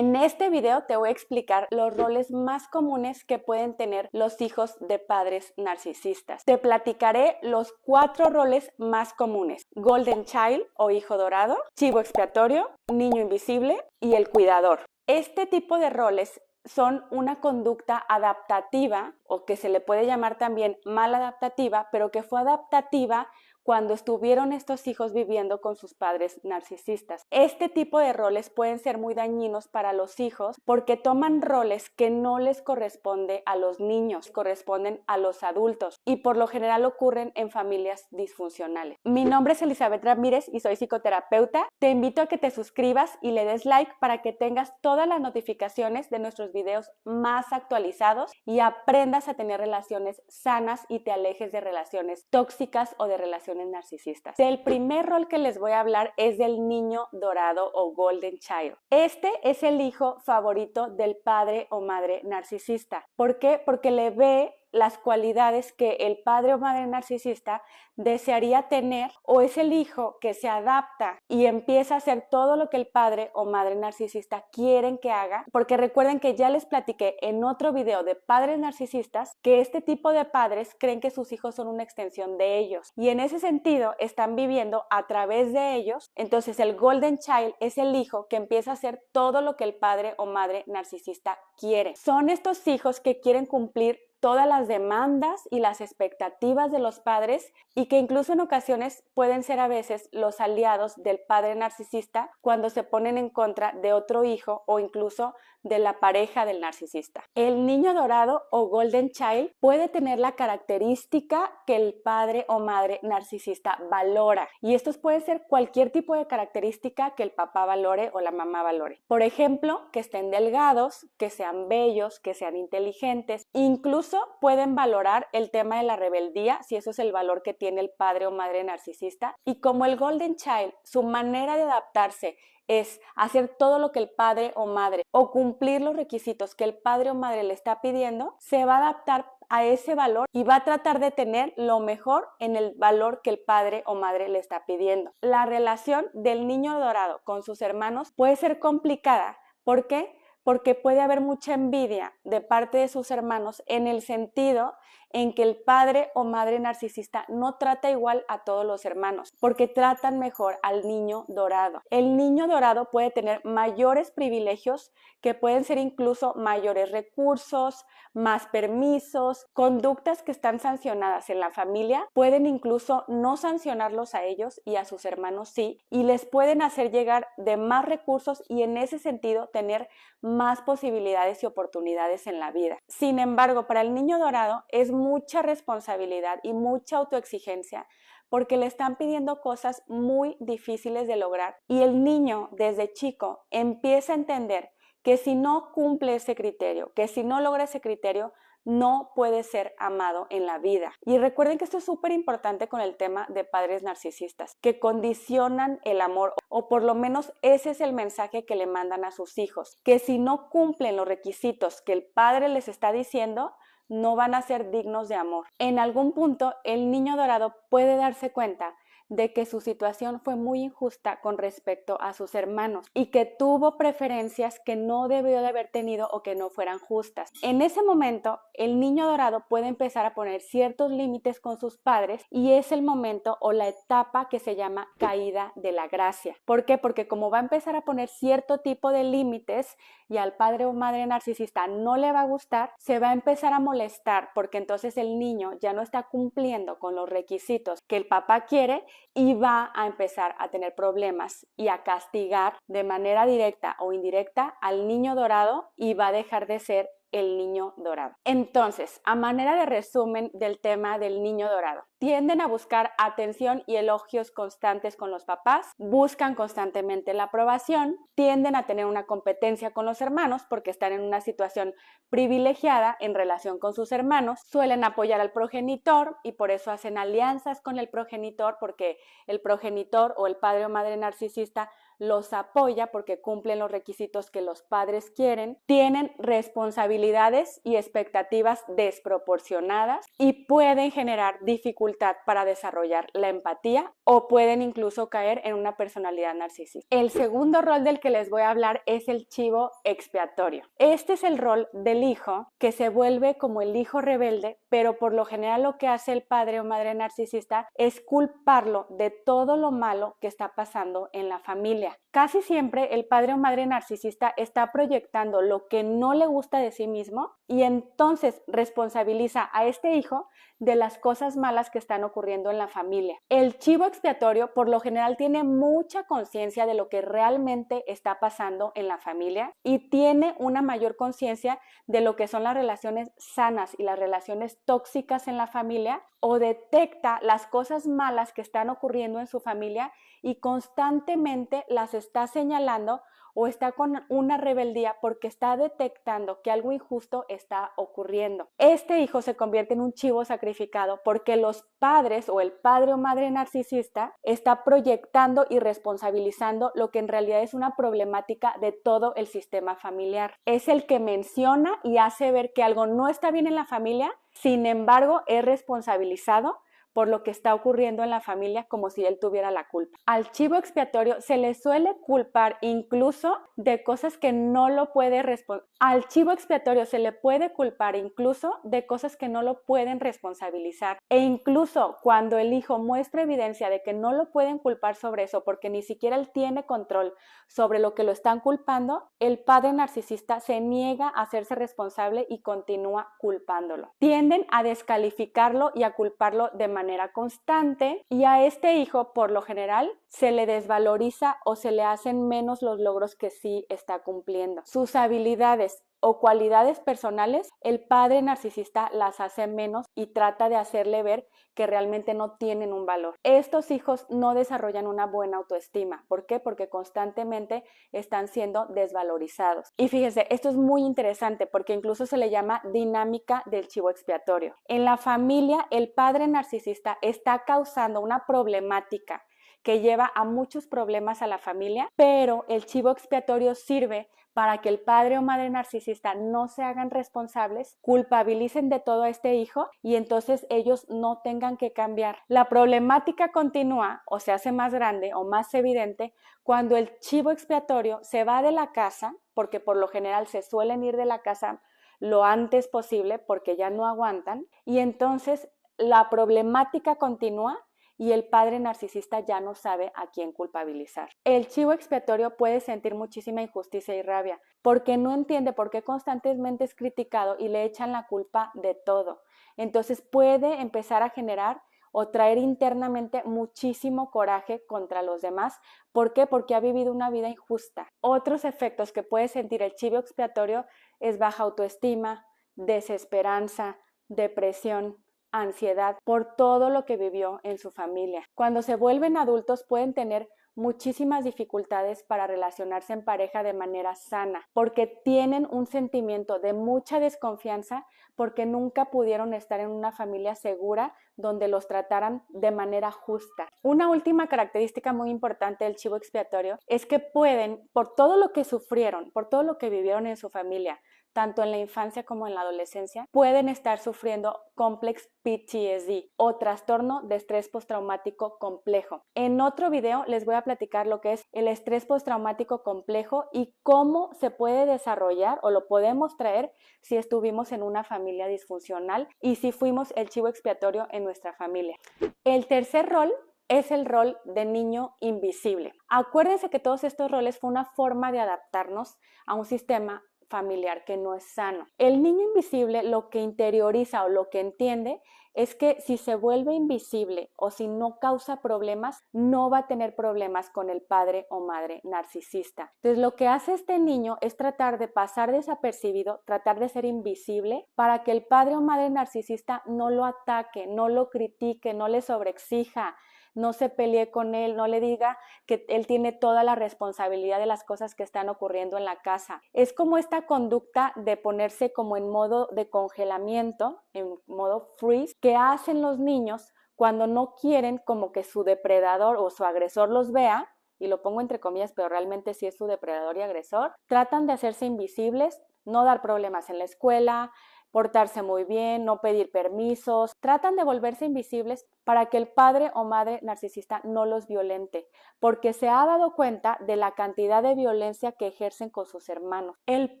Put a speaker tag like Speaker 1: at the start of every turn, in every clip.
Speaker 1: En este video te voy a explicar los roles más comunes que pueden tener los hijos de padres narcisistas. Te platicaré los 4 roles más comunes: Golden Child o hijo dorado, chivo expiatorio, niño invisible y el cuidador. Este tipo de roles son una conducta adaptativa, o que se le puede llamar también maladaptativa, pero que fue adaptativa cuando estuvieron estos hijos viviendo con sus padres narcisistas. Este tipo de roles pueden ser muy dañinos para los hijos porque toman roles que no les corresponde a los niños, corresponden a los adultos, y por lo general ocurren en familias disfuncionales. Mi nombre es Elizabeth Ramírez y soy psicoterapeuta. Te invito a que te suscribas y le des like para que tengas todas las notificaciones de nuestros videos más actualizados y aprendas a tener relaciones sanas y te alejes de relaciones tóxicas o de relaciones narcisistas. El primer rol que les voy a hablar es del niño dorado o Golden Child. Este es el hijo favorito del padre o madre narcisista. ¿Por qué? Porque le ve las cualidades que el padre o madre narcisista desearía tener, o es el hijo que se adapta y empieza a hacer todo lo que el padre o madre narcisista quieren que haga, porque recuerden que ya les platiqué en otro video de padres narcisistas que este tipo de padres creen que sus hijos son una extensión de ellos y en ese sentido están viviendo a través de ellos. Entonces el Golden Child es el hijo que empieza a hacer todo lo que el padre o madre narcisista quiere. Son estos hijos que quieren cumplir todas las demandas y las expectativas de los padres y que incluso en ocasiones pueden ser a veces los aliados del padre narcisista cuando se ponen en contra de otro hijo o incluso de la pareja del narcisista. El niño dorado o Golden Child puede tener la característica que el padre o madre narcisista valora, y estos pueden ser cualquier tipo de característica que el papá valore o la mamá valore. Por ejemplo, que estén delgados, que sean bellos, que sean inteligentes. Incluso pueden valorar el tema de la rebeldía, si eso es el valor que tiene el padre o madre narcisista. Y como el Golden Child, su manera de adaptarse es hacer todo lo que el padre o madre o cumplir los requisitos que el padre o madre le está pidiendo, se va a adaptar a ese valor y va a tratar de tener lo mejor en el valor que el padre o madre le está pidiendo. La relación del niño dorado con sus hermanos puede ser complicada. ¿Por qué? Porque puede haber mucha envidia de parte de sus hermanos en el sentido en que el padre o madre narcisista no trata igual a todos los hermanos, porque tratan mejor al niño dorado. El niño dorado puede tener mayores privilegios, que pueden ser incluso mayores recursos, más permisos, conductas que están sancionadas en la familia, pueden incluso no sancionarlos a ellos y a sus hermanos sí, y les pueden hacer llegar de más recursos y en ese sentido tener más posibilidades y oportunidades en la vida. Sin embargo, para el niño dorado es mucha responsabilidad y mucha autoexigencia porque le están pidiendo cosas muy difíciles de lograr y el niño desde chico empieza a entender que si no cumple ese criterio, que si no logra ese criterio, no puede ser amado en la vida. Y recuerden que esto es súper importante con el tema de padres narcisistas, que condicionan el amor, o por lo menos ese es el mensaje que le mandan a sus hijos, que si no cumplen los requisitos que el padre les está diciendo, no van a ser dignos de amor. En algún punto, el niño dorado puede darse cuenta de que su situación fue muy injusta con respecto a sus hermanos y que tuvo preferencias que no debió de haber tenido o que no fueran justas. En ese momento, el niño dorado puede empezar a poner ciertos límites con sus padres y es el momento o la etapa que se llama caída de la gracia. ¿Por qué? Porque como va a empezar a poner cierto tipo de límites y al padre o madre narcisista no le va a gustar, se va a empezar a molestar porque entonces el niño ya no está cumpliendo con los requisitos que el papá quiere y va a empezar a tener problemas y a castigar de manera directa o indirecta al niño dorado y va a dejar de ser el niño dorado. Entonces, a manera de resumen del tema del niño dorado, tienden a buscar atención y elogios constantes con los papás, buscan constantemente la aprobación, tienden a tener una competencia con los hermanos porque están en una situación privilegiada en relación con sus hermanos, suelen apoyar al progenitor y por eso hacen alianzas con el progenitor porque el progenitor o el padre o madre narcisista los apoya porque cumplen los requisitos que los padres quieren, tienen responsabilidades y expectativas desproporcionadas y pueden generar dificultad para desarrollar la empatía o pueden incluso caer en una personalidad narcisista. El segundo rol del que les voy a hablar es el chivo expiatorio. Este es el rol del hijo que se vuelve como el hijo rebelde, pero por lo general lo que hace el padre o madre narcisista es culparlo de todo lo malo que está pasando en la familia. Casi siempre el padre o madre narcisista está proyectando lo que no le gusta de sí mismo y entonces responsabiliza a este hijo de las cosas malas que están ocurriendo en la familia. El chivo expiatorio por lo general tiene mucha conciencia de lo que realmente está pasando en la familia y tiene una mayor conciencia de lo que son las relaciones sanas y las relaciones tóxicas en la familia, o detecta las cosas malas que están ocurriendo en su familia y constantemente las está señalando o está con una rebeldía porque está detectando que algo injusto está ocurriendo. Este hijo se convierte en un chivo sacrificado porque los padres o el padre o madre narcisista está proyectando y responsabilizando lo que en realidad es una problemática de todo el sistema familiar. Es el que menciona y hace ver que algo no está bien en la familia, sin embargo es responsabilizado por lo que está ocurriendo en la familia como si él tuviera la culpa. Al chivo expiatorio se le suele culpar incluso de cosas que no lo puede responsabilizar. Al chivo expiatorio se le puede culpar incluso de cosas que no lo pueden responsabilizar. E incluso cuando el hijo muestra evidencia de que no lo pueden culpar sobre eso porque ni siquiera él tiene control sobre lo que lo están culpando, el padre narcisista se niega a hacerse responsable y continúa culpándolo. Tienden a descalificarlo y a culparlo de manera constante y a este hijo por lo general se le desvaloriza o se le hacen menos los logros que sí está cumpliendo. Sus habilidades o cualidades personales, el padre narcisista las hace menos y trata de hacerle ver que realmente no tienen un valor. Estos hijos no desarrollan una buena autoestima. ¿Por qué? Porque constantemente están siendo desvalorizados. Y fíjense, esto es muy interesante porque incluso se le llama dinámica del chivo expiatorio. En la familia, el padre narcisista está causando una problemática que lleva a muchos problemas a la familia, pero el chivo expiatorio sirve para que el padre o madre narcisista no se hagan responsables, culpabilicen de todo a este hijo y entonces ellos no tengan que cambiar. La problemática continúa o se hace más grande o más evidente cuando el chivo expiatorio se va de la casa, porque por lo general se suelen ir de la casa lo antes posible porque ya no aguantan, y entonces la problemática continúa y el padre narcisista ya no sabe a quién culpabilizar. El chivo expiatorio puede sentir muchísima injusticia y rabia porque no entiende por qué constantemente es criticado y le echan la culpa de todo. Entonces puede empezar a generar o traer internamente muchísimo coraje contra los demás. ¿Por qué? Porque ha vivido una vida injusta. Otros efectos que puede sentir el chivo expiatorio es baja autoestima, desesperanza, depresión, ansiedad por todo lo que vivió en su familia. Cuando se vuelven adultos pueden tener muchísimas dificultades para relacionarse en pareja de manera sana, porque tienen un sentimiento de mucha desconfianza, porque nunca pudieron estar en una familia segura donde los trataran de manera justa. Una última característica muy importante del chivo expiatorio es que pueden, por todo lo que sufrieron, por todo lo que vivieron en su familia, tanto en la infancia como en la adolescencia, pueden estar sufriendo complex PTSD o trastorno de estrés postraumático complejo. En otro video les voy a platicar lo que es el estrés postraumático complejo y cómo se puede desarrollar o lo podemos traer si estuvimos en una familia disfuncional y si fuimos el chivo expiatorio en nuestra familia. El tercer rol es el rol de niño invisible. Acuérdense que todos estos roles fue una forma de adaptarnos a un sistema familiar que no es sano. El niño invisible lo que interioriza o lo que entiende es que si se vuelve invisible o si no causa problemas, no va a tener problemas con el padre o madre narcisista. Entonces lo que hace este niño es tratar de pasar desapercibido, tratar de ser invisible para que el padre o madre narcisista no lo ataque, no lo critique, no le sobreexija, no se pelee con él, no le diga que él tiene toda la responsabilidad de las cosas que están ocurriendo en la casa. Es como esta conducta de ponerse como en modo de congelamiento, en modo freeze, que hacen los niños cuando no quieren como que su depredador o su agresor los vea y lo pongo entre comillas, pero realmente sí es su depredador y agresor, tratan de hacerse invisibles, no dar problemas en la escuela, portarse muy bien, no pedir permisos, tratan de volverse invisibles para que el padre o madre narcisista no los violente, porque se ha dado cuenta de la cantidad de violencia que ejercen con sus hermanos. El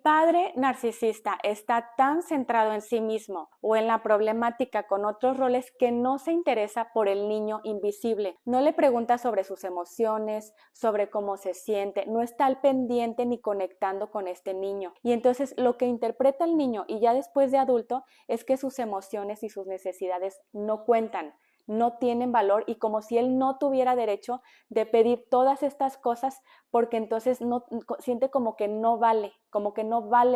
Speaker 1: padre narcisista está tan centrado en sí mismo o en la problemática con otros roles que no se interesa por el niño invisible, no le pregunta sobre sus emociones, sobre cómo se siente, no está al pendiente ni conectando con este niño. Y entonces lo que interpreta el niño y ya después de adulto es que sus emociones y sus necesidades no cuentan, no tienen valor y como si él no tuviera derecho de pedir todas estas cosas porque entonces no siente como que no vale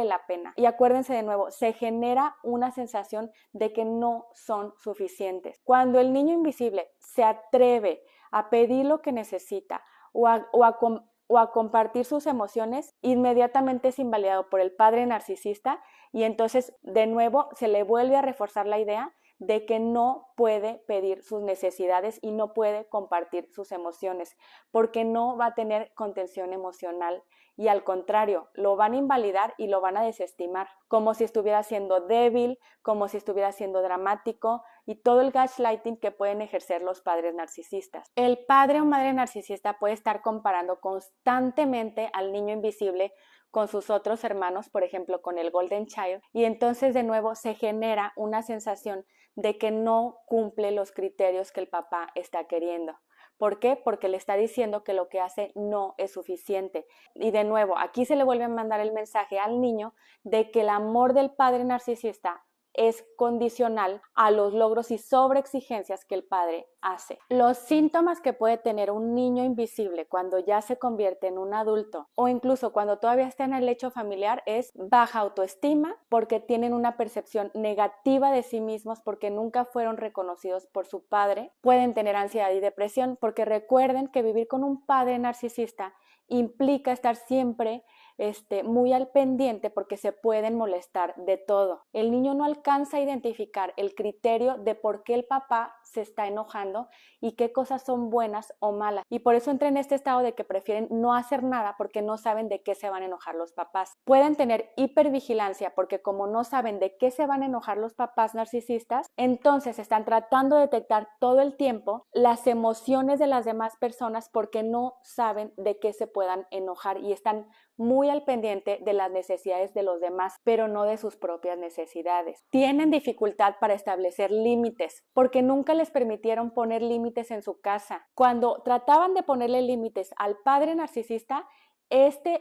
Speaker 1: la pena. Y acuérdense de nuevo, se genera una sensación de que no son suficientes. Cuando el niño invisible se atreve a pedir lo que necesita o a compartir sus emociones, inmediatamente es invalidado por el padre narcisista y entonces de nuevo se le vuelve a reforzar la idea de que no puede pedir sus necesidades y no puede compartir sus emociones porque no va a tener contención emocional y al contrario, lo van a invalidar y lo van a desestimar, como si estuviera siendo débil, como si estuviera siendo dramático y todo el gaslighting que pueden ejercer los padres narcisistas. El padre o madre narcisista puede estar comparando constantemente al niño invisible con sus otros hermanos, por ejemplo, con el Golden Child, y entonces de nuevo se genera una sensación de que no cumple los criterios que el papá está queriendo. ¿Por qué? Porque le está diciendo que lo que hace no es suficiente. Y de nuevo, aquí se le vuelve a mandar el mensaje al niño de que el amor del padre narcisista es condicional a los logros y sobreexigencias que el padre hace. Los síntomas que puede tener un niño invisible cuando ya se convierte en un adulto o incluso cuando todavía está en el lecho familiar es baja autoestima porque tienen una percepción negativa de sí mismos porque nunca fueron reconocidos por su padre. Pueden tener ansiedad y depresión porque recuerden que vivir con un padre narcisista implica estar siempre muy al pendiente porque se pueden molestar de todo. El niño no alcanza a identificar el criterio de por qué el papá se está enojando y qué cosas son buenas o malas. Y por eso entra en este estado de que prefieren no hacer nada porque no saben de qué se van a enojar los papás. Pueden tener hipervigilancia porque como no saben de qué se van a enojar los papás narcisistas, entonces están tratando de detectar todo el tiempo las emociones de las demás personas porque no saben de qué se puedan enojar y están muy al pendiente de las necesidades de los demás, pero no de sus propias necesidades. Tienen dificultad para establecer límites, porque nunca les permitieron poner límites en su casa. Cuando trataban de ponerle límites al padre narcisista,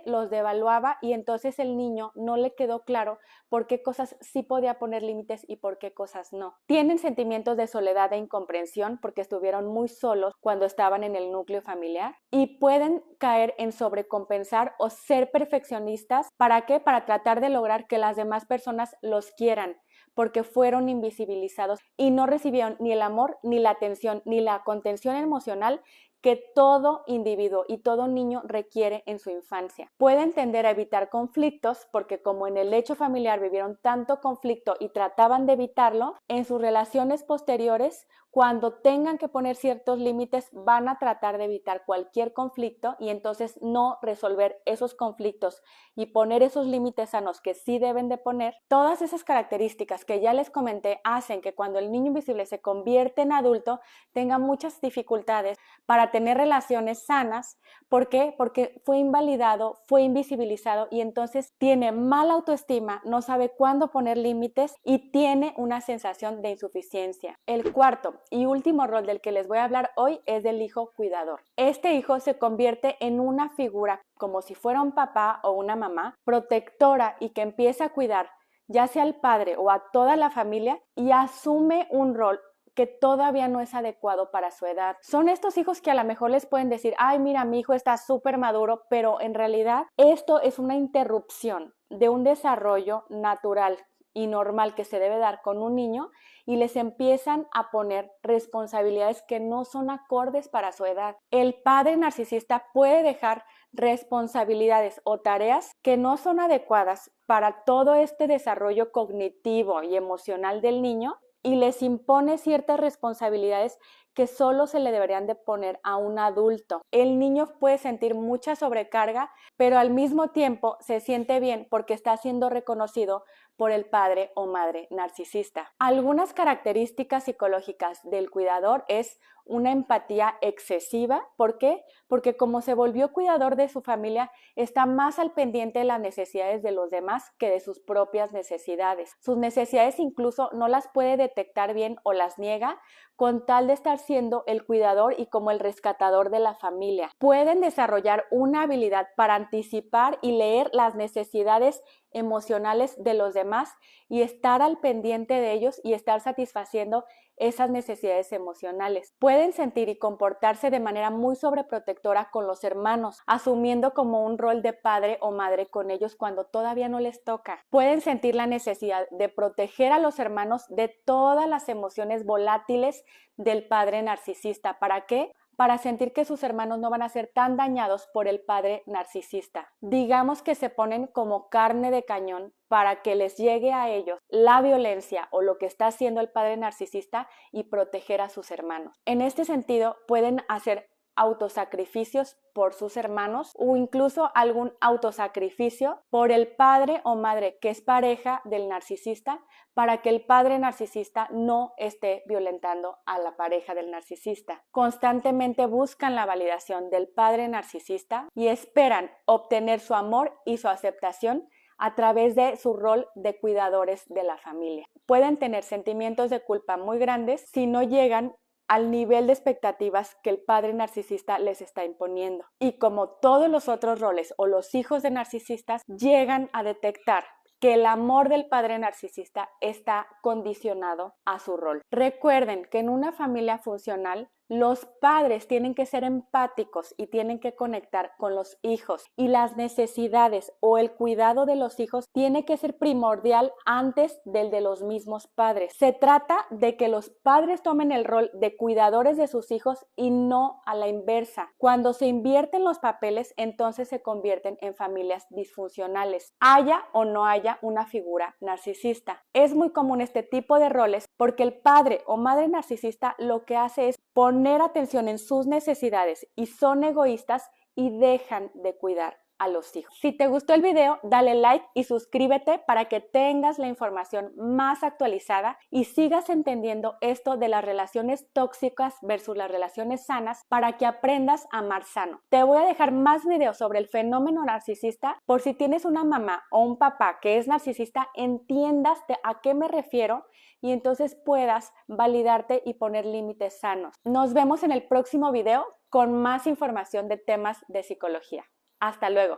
Speaker 1: los devaluaba y entonces el niño no le quedó claro por qué cosas sí podía poner límites y por qué cosas no. Tienen sentimientos de soledad e incomprensión porque estuvieron muy solos cuando estaban en el núcleo familiar y pueden caer en sobrecompensar o ser perfeccionistas. ¿Para qué? Para tratar de lograr que las demás personas los quieran porque fueron invisibilizados y no recibieron ni el amor, ni la atención, ni la contención emocional que todo individuo y todo niño requiere en su infancia. Pueden tender a evitar conflictos porque como en el lecho familiar vivieron tanto conflicto y trataban de evitarlo, en sus relaciones posteriores, cuando tengan que poner ciertos límites, van a tratar de evitar cualquier conflicto y entonces no resolver esos conflictos y poner esos límites sanos que sí deben de poner. Todas esas características que ya les comenté hacen que cuando el niño invisible se convierte en adulto tenga muchas dificultades para tener relaciones sanas. ¿Por qué? Porque fue invalidado, fue invisibilizado y entonces tiene mala autoestima, no sabe cuándo poner límites y tiene una sensación de insuficiencia. El cuarto y último rol del que les voy a hablar hoy es del hijo cuidador. Este hijo se convierte en una figura como si fuera un papá o una mamá protectora y que empieza a cuidar ya sea al padre o a toda la familia y asume un rol que todavía no es adecuado para su edad. Son estos hijos que a lo mejor les pueden decir, ay, mira, mi hijo está súper maduro, pero en realidad esto es una interrupción de un desarrollo natural y normal que se debe dar con un niño y les empiezan a poner responsabilidades que no son acordes para su edad. El padre narcisista puede dejar responsabilidades o tareas que no son adecuadas para todo este desarrollo cognitivo y emocional del niño y les impone ciertas responsabilidades que solo se le deberían de poner a un adulto. El niño puede sentir mucha sobrecarga, pero al mismo tiempo se siente bien porque está siendo reconocido por el padre o madre narcisista. Algunas características psicológicas del cuidador es una empatía excesiva. ¿Por qué? Porque como se volvió cuidador de su familia, está más al pendiente de las necesidades de los demás que de sus propias necesidades. Sus necesidades incluso no las puede detectar bien o las niega con tal de estar siendo el cuidador y como el rescatador de la familia. Pueden desarrollar una habilidad para anticipar y leer las necesidades emocionales de los demás y estar al pendiente de ellos y estar satisfaciendo esas necesidades emocionales. Pueden sentir y comportarse de manera muy sobreprotectora con los hermanos, asumiendo como un rol de padre o madre con ellos cuando todavía no les toca. Pueden sentir la necesidad de proteger a los hermanos de todas las emociones volátiles del padre narcisista. ¿Para qué? Para sentir que sus hermanos no van a ser tan dañados por el padre narcisista. Digamos que se ponen como carne de cañón para que les llegue a ellos la violencia o lo que está haciendo el padre narcisista y proteger a sus hermanos. En este sentido, pueden hacer autosacrificios por sus hermanos o incluso algún autosacrificio por el padre o madre que es pareja del narcisista para que el padre narcisista no esté violentando a la pareja del narcisista. Constantemente buscan la validación del padre narcisista y esperan obtener su amor y su aceptación a través de su rol de cuidadores de la familia. Pueden tener sentimientos de culpa muy grandes si no llegan al nivel de expectativas que el padre narcisista les está imponiendo. Y como todos los otros roles o los hijos de narcisistas llegan a detectar que el amor del padre narcisista está condicionado a su rol. Recuerden que en una familia funcional los padres tienen que ser empáticos y tienen que conectar con los hijos y las necesidades o el cuidado de los hijos tiene que ser primordial antes del de los mismos padres. Se trata de que los padres tomen el rol de cuidadores de sus hijos y no a la inversa. Cuando se invierten los papeles, entonces se convierten en familias disfuncionales, haya o no haya una figura narcisista. Es muy común este tipo de roles porque el padre o madre narcisista lo que hace es poner atención en sus necesidades y son egoístas y dejan de cuidar a los hijos. Si te gustó el video, dale like y suscríbete para que tengas la información más actualizada y sigas entendiendo esto de las relaciones tóxicas versus las relaciones sanas para que aprendas a amar sano. Te voy a dejar más videos sobre el fenómeno narcisista por si tienes una mamá o un papá que es narcisista, entiendas a qué me refiero y entonces puedas validarte y poner límites sanos. Nos vemos en el próximo video con más información de temas de psicología. Hasta luego.